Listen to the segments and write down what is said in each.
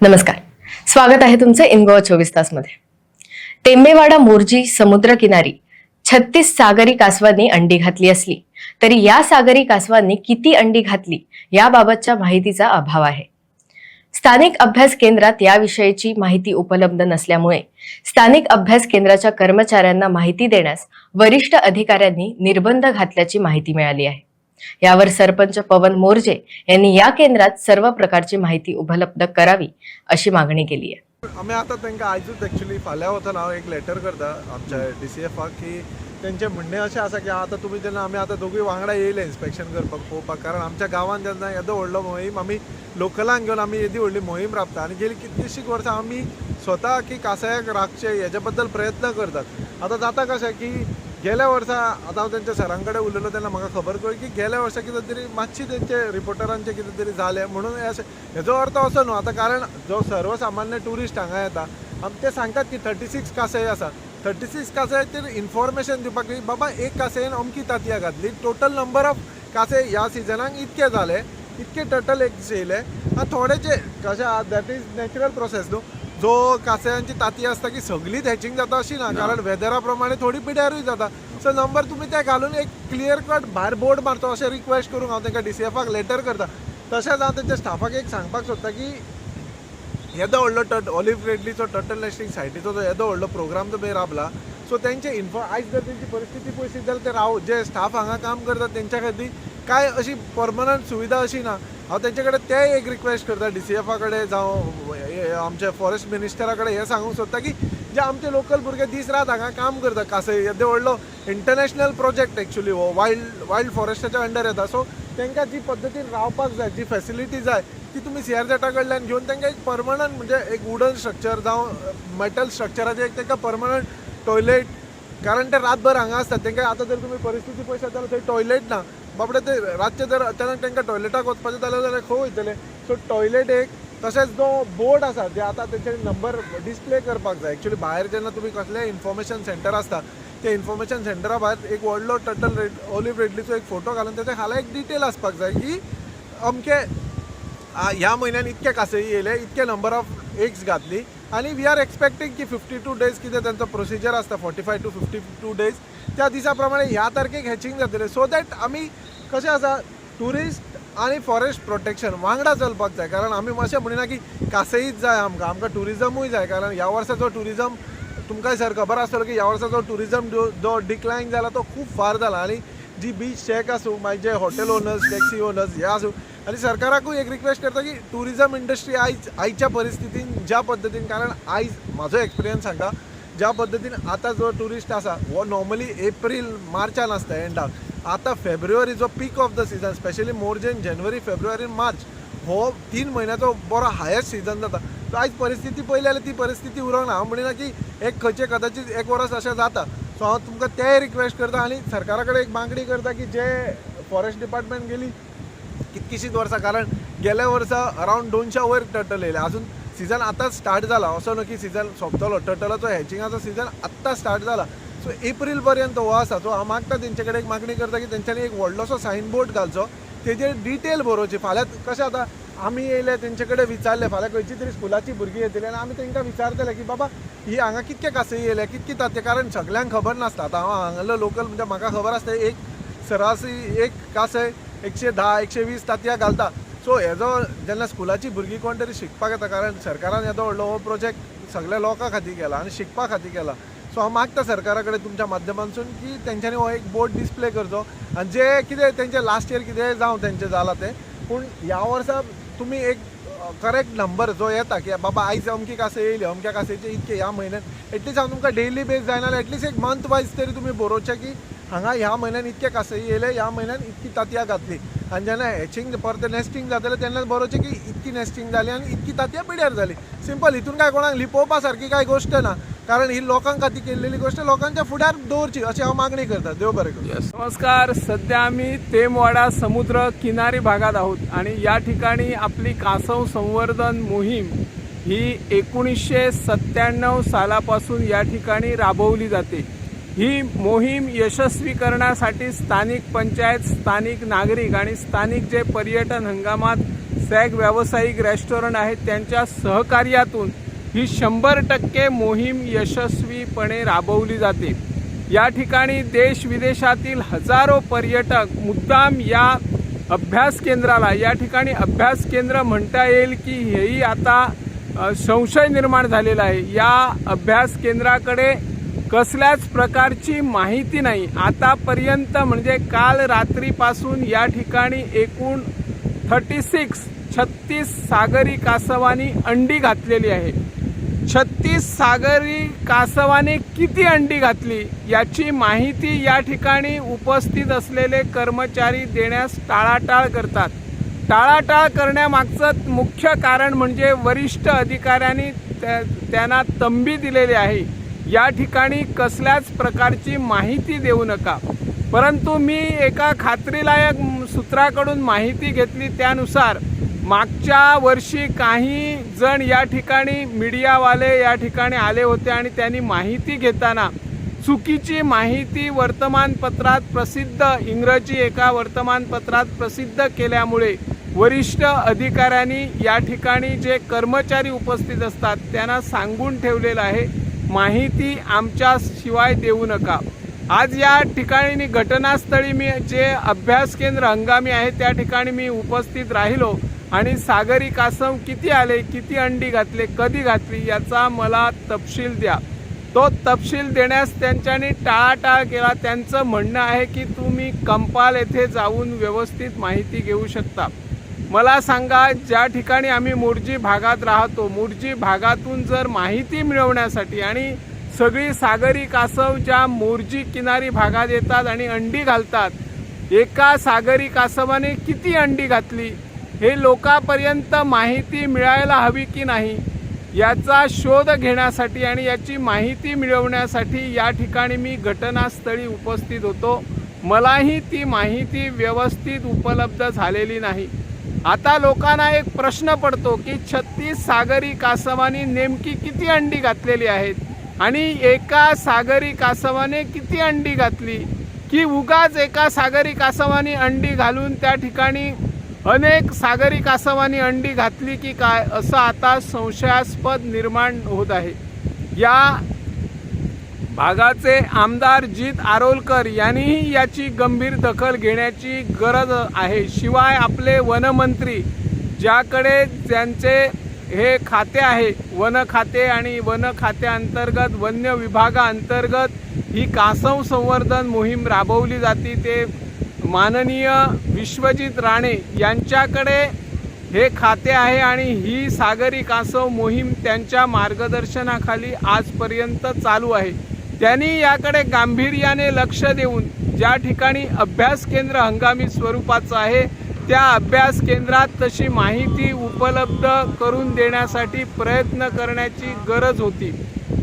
नमस्कार, स्वागत आहे तुमचं इन गोवा 24 तास मध्ये। टेंबेवाडा मोर्जी समुद्रकिनारी 36 सागरी कासवांनी अंडी घातली असली तरी या सागरी कासवांनी किती अंडी घातली याबाबतच्या माहितीचा अभाव आहे। स्थानिक अभ्यास केंद्रात याविषयीची माहिती उपलब्ध नसल्यामुळे स्थानिक अभ्यास केंद्राच्या कर्मचाऱ्यांना माहिती देण्यास वरिष्ठ अधिकाऱ्यांनी निर्बंध घातल्याची माहिती मिळाली आहे। यावर सरपंच पवन मोर्जे यांनी या केंद्रात सर्व प्रकारची माहिती उपलब्ध करावी अशी मागणी केली आहे। आम्ही आता त्यांना आजच ॲक्च्युली फाल्यां वतना हांव एक लेटर करता आमच्या DCFाक की त्यांचे म्हणणे अशें आसा की आता तुम्ही जेन्ना आमी आतां दोगूय वांगडा येयले इन्स्पेक्शन करपाक पळोवपाक, कारण आमच्या गांवांत जेन्ना येदो व्हडलो मोहीम आमी लोकलांक घेवन आमी येदी व्हडली मोहीम राबता आनी गेली कितलीशीं वर्सां आमी स्वता की कांसायाक राखचे हेजे बद्दल प्रयत्न करतात। आतां जाता कशें की गेल्या वर्सा आतां हांव तेंच्या सरां कडेन उलयलो तेन्ना म्हाका खबर कळ्ळी की गेल्या वर्सा कितें तरी मातशी तेंचे रिपोर्टरांचे कितें तरी जालें म्हणून हेजो अर्थ असो न्हू। आतां कारण जो सर्वसामान्य ट्युरिस्ट हांगा येता ते सांगतात की 36 कांसय आसा, 36 कांसयाचेर इन्फॉर्मेशन दिवपाक की बाबा एक कांसयेन अमकी तांतयां घातली, टोटल नंबर ऑफ कांसे ह्या सिजनाक इतके जाले, इतके टोटल एग्स येयले आनी थोडेचे कशें आहा दॅट इज नॅचरल प्रोसेस न्हू। जो कांसयांची तांती आसता की सगळीच हॅचिंग जाता अशी ना, कारण वेदरा प्रमाणे थोडी पिड्यारूय जाता। सो नंबर तुमी ते घालून एक क्लियर कट भायर बोर्ड मारचो अशें रिक्वेस्ट करूंक हांव तांकां DCFाक लेटर करता। तशेंच हांव तेंच्या स्टाफाक एक सांगपाक सोदता की येदो व्हडलो ऑलिव्ह रेडलीचो टर्टल नेस्टिंग सायटीचो जो येदो व्हडलो प्रोग्राम तुमी राबला, सो तेंचे आयज जर तेंची परिस्थिती पळयत जाल्यार ते जे स्टाफ हांगा काम करतात तेंच्या खातीर काय अशी परमनंट सुविधा अशी ना। हांव तेंचे कडेन ते एक रिक्वेस्ट करता DCFा कडेन जावं आमचे फॉरेस्ट मिनिस्टरा कडेन हें सांगूंक सोदता की जे आमचे लोकल भुरगे दीस रात हांगा काम करता कांसय येदो व्हडलो इंटरनॅशनल प्रोजेक्ट एक्चुअली हो वायल्ड फॉरेस्टाच्या अंडर येता, सो तांकां जी पद्दतीन रावपाक जाय, जी फॅसिलिटी जाय ती तुमी CRZ कडल्यान घेवन तांकां एक परमनंट म्हणजे एक वुडन स्ट्रक्चर जावं मेटल स्ट्रक्चराचें एक तांकां परमनंट टॉयलेट, कारण ते रातभर हांगा आसतात तांकां आतां जर तुमी परिस्थिती पळयत जाल्यार थंय टॉयलेट ना बाबडे ते रातचे जर अचानक तांकां टॉयलेटाक वचपाचें जाल्यार खंय वयतले। सो टॉयलेट एक, तशेंच जो बोर्ड आसा जे आतां तेंचे नंबर डिस्प्ले करपाक जाय। एक्चुअली भायर जेन्ना तुमी कसलेंय इन्फॉर्मेशन सेंटर आसता ते इन्फॉर्मेशन सेंटरा भायर एक व्हडलो टर्टल ऑलिव्ह रेडलीचो एक फोटो घालून तेच्या खाला एक डिटेल आसपाक जाय की अमके ह्या म्हयन्यान इतके कांसय येयले, इतके नंबर ऑफ एग्स घातली आनी वी आर एक्सपेक्टींग की 52 डेज कितें तांचो प्रोसिजर आसता 45 to 52 डेज त्या दिसा प्रमाणे ह्या तारखेक हॅचिंग जातलें, सो दॅट आमी कशें आसा ट्युरिस्ट आनी फॉरेस्ट प्रोटेक्शन वांगडा चलपाक जाय। कारण आमी अशें म्हणिना की कांसयच जाय आमकां ट्युरिजमूय जाय, कारण ह्या वर्साचो ट्युरिजम तुमकां सर खबर आसतलो की ह्या वर्साचो ट्युरिजम जो डिक्लायन जाला तो खूब फार जाला आनी जी बीच शेक आसूं मागीर जे हॉटेल ओनर्स टॅक्सी ओनर्स हे आसूं आनी सरकाराकूय एक रिक्वेस्ट करता की ट्युरिजम इंडस्ट्री आयच्या परिस्थितीन ज्या पद्दतीन, कारण आयज म्हाजो एक्सपिरियन्स सांगता ज्या पद्दतीन आतां जो ट्युरिस्ट आसा हो नॉर्मली एप्रील मार्चान आसता एंडाक, आतां फेब्रुवारी जो peak of the season specially Morjim जानेवारी फेब्रुवारी मार्च हो 3 म्हयन्याचो बरो हायस्ट सिजन जाता। सो आयज परिस्थिती पळयली जाल्यार ती परिस्थिती उरोंक ना। हांव म्हणिना की एक खंयचे कदाचित एक वर्स अशें जाता, सो हांव तुमकां ते रिक्वेस्ट करता आनी सरकारा कडेन एक मागणी करता की जे फॉरेस्ट डिपार्टमेंट गेली कितकीशींच वर्सां, कारण गेल्या वर्सा अरावंड 200 वयर टर्टल येयले, अजून सिजन आतांच स्टार्ट जाला असो न्हू की सिजन सोंपतलो, टर्टलाचो हॅचिंगाचो सिजन आत्तां स्टार्ट जाला। सो एप्रील पर्यंत हो आसा, सो हांव मागता तेंचे कडेन एक मागणी करता की तेंच्यांनी एक व्हडलोसो सायन बोर्ड घालचो, तेजेर डिटेल बरोवची। फाल्यां कशें आतां आमी येयले तेंचे कडेन विचारलें, फाल्यां खंयची तरी स्कुलाची भुरगीं येतली आनी आमी तांकां विचारतले की बाबा ही हांगा कितके कांसय येयले, कितके तांते, कारण सगळ्यांक खबर नासता। आतां हांव हांगालो लोकल म्हणजे म्हाका खबर आसता एक सरासरी एक कांसय 110-120 तांतयां घालता। सो हेजो जेन्ना स्कुलाची भुरगीं कोण तरी शिकपाक येता, कारण सरकारान येदो व्हडलो हो प्रोजेक्ट सगळ्या लोकां खातीर केला आनी शिकपा खातीर केला, सो हांव मागता सरकारा कडेन तुमच्या माध्यमांतसून की तेंच्यांनी हो एक बोर्ड डिस्प्ले करचो आनी जे कितें तेंचे लास्ट इयर कितें जावं तेंचें जालां तें, पूण ह्या वर्सा तुमी एक करेक्ट नंबर जो येता की बाबा आयज अमकी कांसय येयली, अमक्या कांसयचे इतके ह्या म्हयन्यान एटलीस्ट हांव तुमकां डेली बेस जायना जाल्यार एटलीस्ट एक मंथ वायज तरी तुमी बरोवचें की हांगा ह्या म्हयन्यान इतके कांसय येयले, ह्या म्हयन्यान इतकी तांतयां घातली आनी जेन्ना हॅचिंग परत नेस्टिंग जातलें तेन्ना बरोवचें की इतकी नेस्टिंग जाली आनी इतकी तांतयां पिड्यार जाली। सिंपल, हितून काय कोणाक लिपोवपा सारकी काय गोश्ट ना, कारण ही लोकां खातीर केल्लेली गोश्ट लोकांच्या फुड्यार दवरची अशी हांव मागणी करता। देव बरें करूं। नमस्कार, सध्या आम्ही टेंबवाडा समुद्र किनारी भागात आहोत आणि या ठिकाणी आपली कासव संवर्धन मोहीम ही 1997 सालापासून या ठिकाणी राबवली जाते। ही मोहीम यशस्वी करण्यासाठी स्थानिक पंचायत, स्थानिक नागरिक आणि स्थानिक जे पर्यटन हंगामात सॅग व्यावसायिक रेस्टॉरंट आहेत त्यांच्या सहकार्यातून ही 100% मोहीम यशस्वीपणे राबवली जाते। या ठिकाणी देश विदेशातील हजारो पर्यटक मुद्दाम या अभ्यास केंद्राला, या ठिकाणी अभ्यास केंद्र म्हणता येईल की हेही आता संशय निर्माण झालेला आहे। या अभ्यास केंद्राकडे कसल्याच प्रकारची माहिती नाही आतापर्यंत। म्हणजे काल रात्रीपासून या ठिकाणी एकूण 36 सागरी कासवानी अंडी घातलेली आहे। 36 सागरी कासवाने किती अंडी घातली याची माहिती या ठिकाणी उपस्थित असलेले कर्मचारी देण्यास टाळाटाळ करतात। टाळाटाळ करण्यामागचं मुख्य कारण म्हणजे वरिष्ठ अधिकाऱ्यांनी त्यांना तंबी दिलेली आहे, या ठिकाणी कसल्याच प्रकारची माहिती देऊ नका। परंतु मी एका खात्रीलायक सूत्राकडून माहिती घेतली, त्यानुसार मागच्या वर्षी काही जण या ठिकाणी मीडियावाले या ठिकाणी आले होते आणि त्यांनी माहिती घेताना चुकीची माहिती वर्तमानपत्रात प्रसिद्ध, इंग्रजी एका वर्तमानपत्रात प्रसिद्ध केल्यामुळे वरिष्ठ अधिकाऱ्यांनी या ठिकाणी जे कर्मचारी उपस्थित असतात त्यांना सांगून ठेवलेलं आहे, माहिती आमच्या शिवाय देऊ नका। आज या ठिकाणी घटनास्थळी मी जे अभ्यास केंद्र हंगामी आहे त्या ठिकाणी मी उपस्थित राहिलो आणि सागरी कासव किती आले, किती अंडी घातले, कधी घातली याचा मला तपशील द्या। तो तपशील देण्यास त्यांच्यानी टाळाटाळ केला। त्यांचं म्हणणं आहे की तुम्ही कंपाल येथे जाऊन व्यवस्थित माहिती घेऊ शकता। मला सांगा, ज्या ठिकाणी आम्ही मोर्जी भागात राहतो, मोर्जी भागातून जर माहिती मिळवण्यासाठी आणि सगळी सागरी कासव ज्या मोर्जी किनारी भागात येतात आणि अंडी घालतात, एका सागरी कासवाने किती अंडी घातली हे लोकांपर्यंत माहिती मिळायला हवी की नाही याचा शोध घेण्यासाठी आणि याची माहिती मिळवण्यासाठी या ठिकाणी मी घटनास्थळी उपस्थित होतो। मलाही ती माहिती व्यवस्थित उपलब्ध झालेली नाही। आता लोकांना एक प्रश्न पडतो की 36 सागरी कासवांनी नेमकी किती अंडी घातलेली आहेत आणि एका सागरी कासवाने किती अंडी घातली, की उगाच एका सागरी कासवाने अंडी घालून त्या ठिकाणी अनेक सागरी कासवांनी अंडी घातली की काय, असं आता संशयास्पद निर्माण होत आहे। या भागाचे आमदार जीत आरोलकर यांनीही याची गंभीर दखल घेण्याची गरज आहे। शिवाय आपले वनमंत्री, ज्याकडे ज्यांचे हे खाते आहे, वन खाते, आणि वन खात्याअंतर्गत वन्य विभागाअंतर्गत ही कासव संवर्धन मोहीम राबवली जाते, ते माननीय विश्वजित राणे यांच्याकडे हे खाते आहे आणि ही सागरी कासव मोहीम त्यांच्या मार्गदर्शनाखाली आजपर्यंत चालू आहे। त्यांनी याकडे गांभीर्याने लक्ष देऊन ज्या ठिकाणी अभ्यास केंद्र हंगामी स्वरूपाचं आहे त्या अभ्यास केंद्रात तशी माहिती उपलब्ध करून देण्यासाठी प्रयत्न करण्याची गरज होती,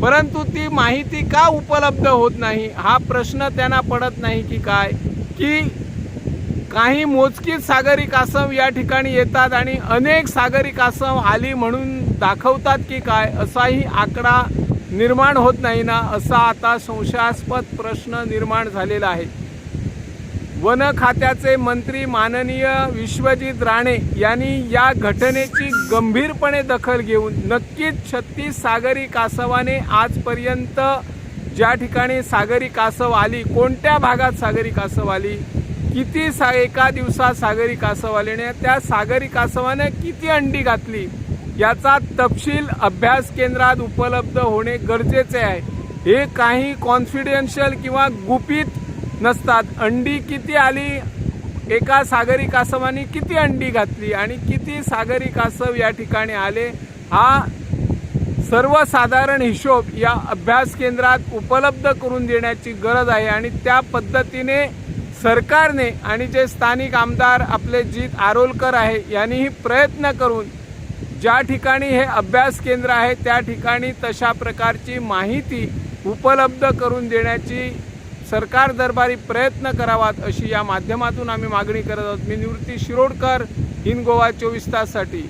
परंतु ती माहिती का उपलब्ध होत नाही हा प्रश्न त्यांना पडत नाही की काय, की काही मोजकीच सागरी कासव या ठिकाणी येतात आणि अनेक सागरी कासव आली म्हणून दाखवतात की काय, असाही आकडा निर्माण होत नाही ना, असा आता संशयास्पद प्रश्न निर्माण झालेला आहे। वन खात्याचे मंत्री माननीय विश्वजित राणे यांनी या घटनेची गंभीरपणे दखल घेऊन नक्कीच 36 सागरी कासवाने आजपर्यंत ज्या ठिकाणी सागरी कासव आली, कोणत्या भागात सागरी कासव आली, किती एका दिवसात सागरी कासव आल्याने त्या सागरी कासवाने किती अंडी घातली याचा तपशील अभ्यास केंद्रात उपलब्ध होणे गरजेचे आहे। हे काही कॉन्फिडेन्शियल किंवा गुपित नसतात। अंडी किती आली, एका सागरी कासवाने किती अंडी घातली आणि किती सागरी कासव या ठिकाणी आले, हा सर्वसाधारण हिशोब या अभ्यास केंद्रात उपलब्ध करून देण्याची गरज आहे। आणि त्या पद्धतीने सरकारने आणि जे स्थानिक आमदार आपले जीत आरोलकर आहे यांनीही प्रयत्न करून ज्या ठिकाणी हे अभ्यास केंद्र आहे त्या ठिकाणी तशा प्रकारची माहिती उपलब्ध करून देण्याची सरकार दरबारी प्रयत्न करावात अशी या माध्यमातून आम्ही मागणी करत आहोत। मी निवृत्ती शिरोडकर, इन गोवा 24 ताससाठी।